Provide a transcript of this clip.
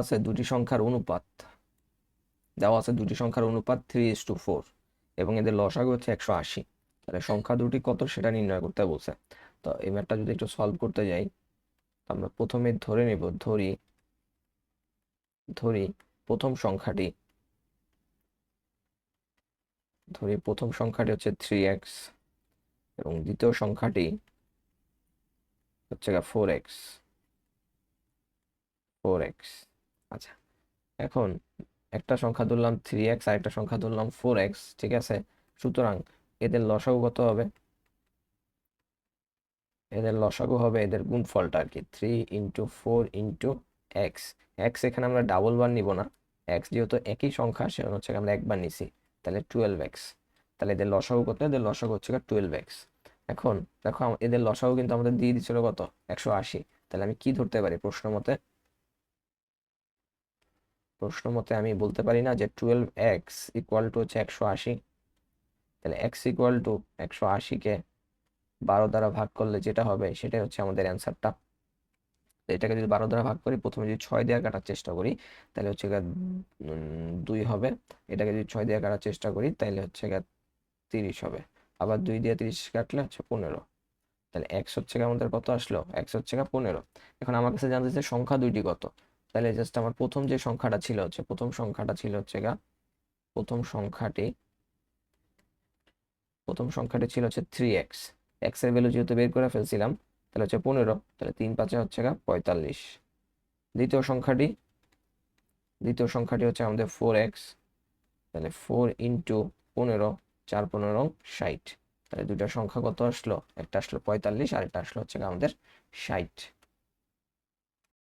আছে দুটি সংখ্যার অনুপাত, দেওয়া আছে দুটি সংখ্যার অনুপাত 3:4 এবং এদের লসাগু হচ্ছে 180। তাহলে সংখ্যা দুটি কত সেটা নির্ণয় করতে বলছে। তো এই ম্যাথটা যদি একটু সলভ করতে যাই, আমরা প্রথমে ধরে নেব, ধরি প্রথম সংখ্যাটি হচ্ছে 3x এবং দ্বিতীয় সংখ্যাটি হচ্ছে 4x। আচ্ছা, এখন একটা সংখ্যা ধরলাম 3x আর একটা সংখ্যা ধরলাম 4x, ঠিক আছে। সুতরাং এদের লসাগু কত হবে? এদের লসাগু হবে এদের গুণফলটা আর কি, 3 × 4 × x। এখানে আমরা ডাবল বার নিব না, x যেহেতু একই সংখ্যা সেজন্য হচ্ছে আমরা একবার নিছি, তাহলে 12x। তাহলে এদের লসাগু কত? এদের লসাগু হচ্ছে 12x। এখন দেখো এদের লসাগু কিন্তু আমাদের দিয়ে দিচ্ছিল কত? 180। তাহলে আমি কি ধরতে পারি প্রশ্ন মতে আমি বলতে পারি না যে 12x = হচ্ছে 180। তাহলে x = 180 কে 12 দ্বারা ভাগ করলে যেটা হবে সেটাই হচ্ছে আমাদের অ্যান্সারটা। এটাকে যদি 12 দ্বারা ভাগ করি, প্রথমে যদি 6 দিয়ে কাটার চেষ্টা করি তাহলে হচ্ছে 2 হবে। এটাকে যদি 6 দিয়ে কাটার চেষ্টা করি তাহলে হচ্ছে 30 হবে। আবার 2 দিয়ে 30 কাটলে হচ্ছে 15। তাহলে x হচ্ছে আমাদের কত আসলো? x হচ্ছে 15। এখন আমার কাছে জানতে চাই সংখ্যা দুইটি কত। তাহলে জাস্ট আমার প্রথম সংখ্যাটি ছিল হচ্ছে 3x। x এর ভ্যালু যেহেতু বের করে ফেলছিলাম, তাহলে হচ্ছে 15। তাহলে 3×5 হচ্ছে 45। দ্বিতীয় সংখ্যাটি হচ্ছে আমাদের 4x। তাহলে 4 × 15, 4×15 = 60। তাহলে দুইটা সংখ্যা কত আসলো? একটা আসলো 45 আর একটা আসলো হচ্ছে আমাদের 60।